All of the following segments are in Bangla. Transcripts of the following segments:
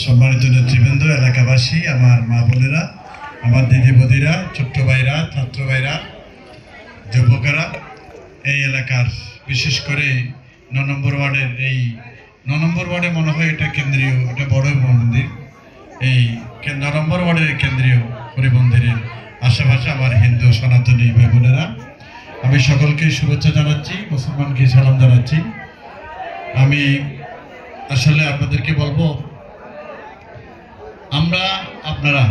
সম্মানিত নেতৃবৃন্দ, এলাকাবাসী, আমার মা বোনেরা, আমার দিদি বদিরা, ছোট্ট ভাইরা, ছাত্র ভাইরা, যুবকেরা, এই এলাকার বিশেষ করে ৯ নম্বর ওয়ার্ডের এই ৯ নম্বর ওয়ার্ডে মনে হয় এটা কেন্দ্রীয়, এটা বড় মন্দির। এই ৯ নম্বর ওয়ার্ডের কেন্দ্রীয় হরি মন্দিরের আশেপাশে আমার হিন্দু সনাতনী ভাই বোনেরা, আমি সকলকে শুভেচ্ছা জানাচ্ছি, মুসলমানকে সালাম জানাচ্ছি। আমি আসলে আপনাদেরকে বলবো, আমরা আপনারা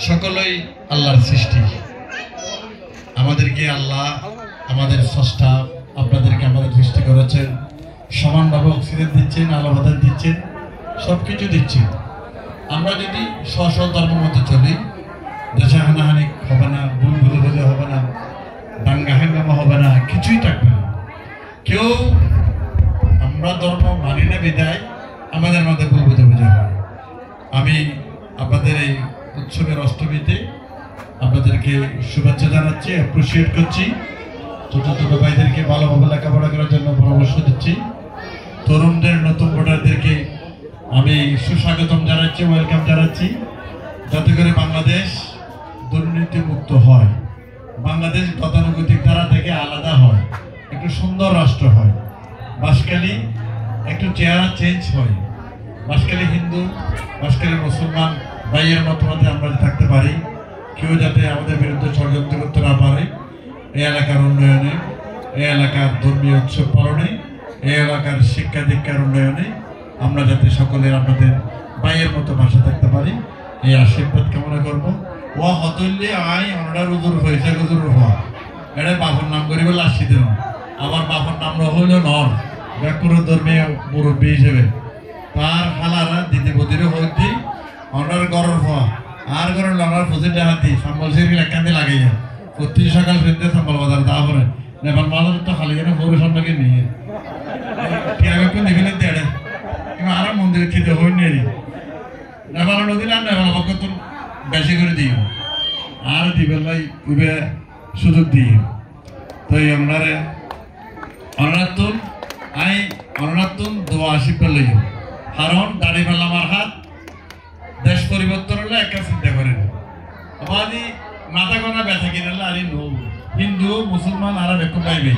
সকলেই আল্লাহর সৃষ্টি। আমাদেরকে আল্লাহ, আমাদের স্রষ্টা, আপনাদেরকে আমাদের সৃষ্টি করেছেন, সমানভাবে অক্সিজেন দিচ্ছেন, আলো বাতাস দিচ্ছেন, সব কিছু দিচ্ছেন। আমরা যদি স্ব ধর্ম মতো চলি, দেশে হানাহানি হবে না, ভুল বলে হবে না, দাঙ্গা হাঙ্গামা হবে না, কিছুই থাকবে না। কেউ আমরা ধর্ম মানি না বিদায় আমাদের মধ্যে ভুল বোঝাবুঝি হয়। আমি আপনাদের এই উৎসবের অষ্টমীতে আপনাদেরকে শুভেচ্ছা জানাচ্ছি, অ্যাপ্রিসিয়েট করছি। ছোট ছোট ভাইদেরকে ভালোভাবে লেখাপড়া করার জন্য পরামর্শ দিচ্ছি। তরুণদের, নতুন ভোটারদেরকে আমি সুস্বাগতম জানাচ্ছি, ওয়েলকাম জানাচ্ছি, যাতে করে বাংলাদেশ দুর্নীতিমুক্ত হয়, বাংলাদেশ গতানুগতিক ধারা থেকে আলাদা হয়, একটু সুন্দর রাষ্ট্র হয়, বাসখালী একটু চেহারা চেঞ্জ হয়, বাসখালী হিন্দু, বাসখালী মুসলমান ভাইয়ের মতামতে আমরা থাকতে পারি, কেউ যাতে আমাদের বিরুদ্ধে ষড়যন্ত্র করতে না পারে। এই এলাকার উন্নয়নে, এই এলাকার ধর্মীয় উৎসব পালনে, এই এলাকার শিক্ষা দীক্ষার উন্নয়নে আমরা যাতে সকলের আপনাদের ভাইয়ের মতো ভাষা থাকতে পারি, এই আশীর্বাদ কামনা করবো। ও হতল্লি আই অনার উজুর হয়েছে গুজুর হওয়া, এটা বাবার নাম করি বলে আসছি দেন। আমার বাবার নাম হইল নর, ব্যাকুর ধর্মীয় মুরব্বী হিসেবে তার খালারা দিদি বদিরও হইতে অনার গরর হওয়া আর গরর লনার ফুসি দেখাতি সাম্বল সিরিল একান্তি লাগাইয়া প্রতি সকাল ফিরতে সাম্বল বাজার তারপরে নেপাল বাজার তো খালি যেন গরু সন্ধ্যাকে নিয়ে টিয়াবেক্ষণ দেখিলে দেড়ে কিন্তু আর মন্দিরে খেতে হই নেই নেপাল নদী না নেপাল পক্ষ তো বেশি করে দিও আর দিবেলাই উবে সুযোগ দিই। তো এই আপনারে অনারাত্তুন আই অনারাত্তুন দোয়া আশীর্বাদ লইও, কারণ দাড়ি ফেলা আমার হাত দেশ পরিবর্তন হলে একটা চিন্তা করেন আবাদি মাথা গোনা ব্যথা কিনালে আর হিন্দু মুসলমান আর বেকুন পাইবে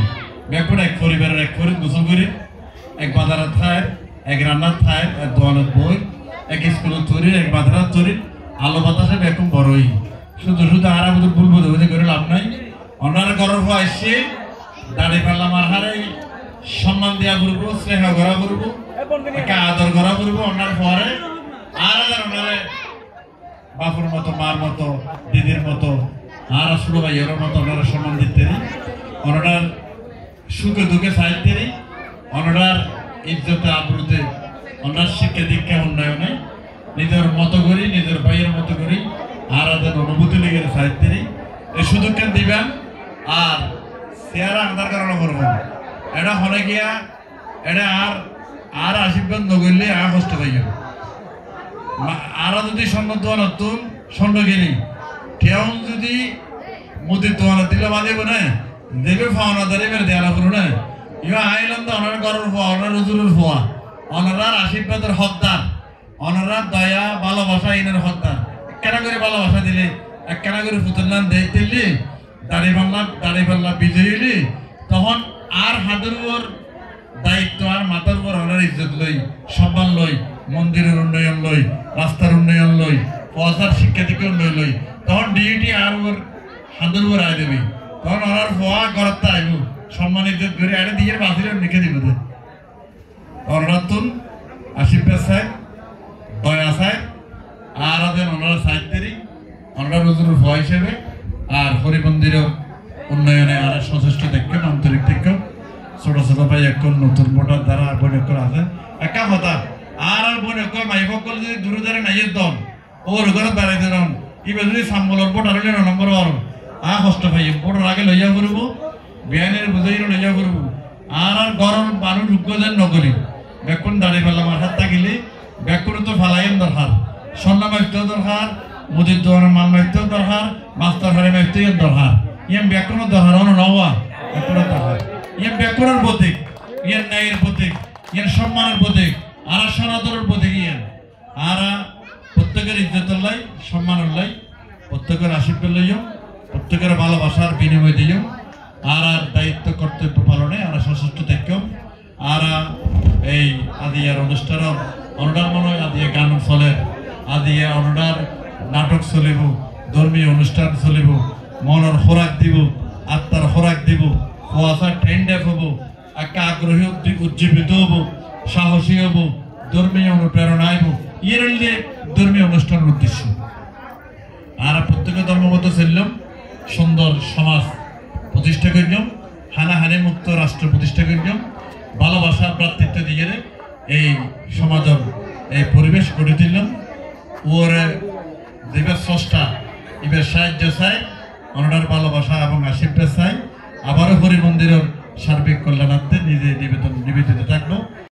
বেকুন এক পরিবারের এক পরি গোসল করি, এক বাজারের থায়, এক রান্নার থায়, এক দোয়ানের বই, এক স্কুলের চুরি, এক বাজারের চুরি, আলো বাতাসে বেকুন বড়ই শুধু শুধু আর আমাদের ভুল বোঝাবুঝি করে লাভ নাই। অন্যান্য গর্ব আসছে দাড়ি ফেলা আমার হারে সম্মান দেওয়া করবো, স্নেহ করা করবো, একে আদর করা করবো। অন্যার পরে আর ওনারে বাপুর মতো, মার মতো, দিদির মতো আর আসলো ভাইয়ের মতো ওনারা সম্মান দিতে, ওনার সুখে দুঃখে সাহিত্যে, ওনার ইজ্জতে আবরুতে, ওনার শিক্ষা দীক্ষা উন্নয়নে নিজের মতো করি, নিজের ভাইয়ের মতো করি আর অনুভূতি লেগে সাহিত্যে এই সুযোগটা দিবেন। আর চেহারা আন্দার কারণে করবেন এটা হলে গিয়া এটা আর আশীর্বাদ নগরলে আর কষ্ট পাইব। আর যদি স্বর্ণ দোয়ান নতুন স্বর্ণ কিনি কেউ যদি মুদির দোয়ান দিলে বাঁধিব না দেবে ফাওনা দাঁড়িয়ে দেওয়া করো না ইয়া আইলাম তো অনার গরর হওয়া, অনার উজুরের হওয়া, অনারার আশীর্বাদের হকদার, অনারার দয়া ভালোবাসা ইনের হকদার। কেনা করে ভালোবাসা দিলে এক কেনা করে ফুতুল্লান দিলি দাড়ি পাল্লা বিজয়ী হইলি তখন আর হাতের উপর দায়িত্ব আর মাথার উপর অনার ইজ্জত লই, সম্মান লই, মন্দিরের উন্নয়ন লই, রাস্তার উন্নয়ন লই, পয়সার শিক্ষা থেকে উন্নয়ন লই, তখন ডিউটি আর ওর হাতের উপর আয় দেবি, তখন ওনার ফোয়া করাতে আইব সম্মান ইজ্জত করে আরে দিয়ে বাসির লিখে দিব। অনারাতুন আশীর্বাদ সাহেব, দয়া সাহেব আর আছেন ওনারা সাহিত্যেরই, ওনারা নজরুল ফোয়া হিসেবে আর হরি মন্দিরের উন্নয়নে আর সচেষ্ট দেখবেন, আন্তরিক দেখবেন। ছোট ছোট ভাই এখন নতুন ভোটার দ্বারা বোন একর আছে একা কথা আর বোন একর মাইবকল যদি দূরে ধরে নাইয়ের দম ওর ঘরে দাঁড়াইতে রন ইবে যদি সাম্বলর ভোটার হলে নম্বর ওর কষ্ট পাই ভোটার আগে লইয়া করবো, বিয়ানের বুঝাই লইয়া করবো আর গরম মানুষ ঢুকবো যেন নকরি বেকুন দাঁড়িয়ে ফেললাম আমার হাত থাকিলে বেকুনে তো ফেলাইয়ের দরকার, স্বর্ণ মাইতেও দরকার, মুদির দোকানের মাল মাইতেও দরকার, মাস্টার ভাড়ি মাইতেও দরকার, ইয়ান বেকুনও দরকার অন নওয়া বেকুনের দরকার, ইয়ান বেকুনের প্রতীক, ইয়ান ন্যায়ের প্রতীক, ইয়ান সম্মানের প্রতীক আর সনাতনের প্রতীক, ইয়ান আর প্রত্যেকের ইজ্জতের লাই সম্মানের লাই প্রত্যেকের আশীর্বাদ লইও প্রত্যেকের ভালোবাসার বিনিময় দিও আর দায়িত্ব কর্তব্য পালনে আর সশস্ত্র থাকম আর এই আদিয়ার অনুষ্ঠান অনুদান মনে হয় আদিয়া গান চলে আদিয়া অনুদান নাটক চলিব ধর্মীয় অনুষ্ঠান চলিব মনের খোরাক দিব আত্মার খোরাক দিব কুয়াশার ঠেন্ডেপ হব একটা আগ্রহী উজ্জীবিত হব সাহসী হব ধর্মীয় অনুপ্রেরণা আইব ইয়ে রইলে ধর্মীয় অনুষ্ঠানের উদ্দেশ্য আর প্রত্যেক ধর্মগত চললাম সুন্দর সমাজ প্রতিষ্ঠা করলাম হানাহানি মুক্ত রাষ্ট্র প্রতিষ্ঠা করলাম ভালোবাসা ভ্রাতৃত্ব দিয়ে এই সমাজের এই পরিবেশ গড়ে দিলাম ওর দিবের স্রষ্টা এবার সাহায্য চাই অনার ভালোবাসা এবং আশীর্বাদ চাই আবারও হরি মন্দিরের সার্বিক কল্যাণার্থে নিজে নিবেদিত থাকবো।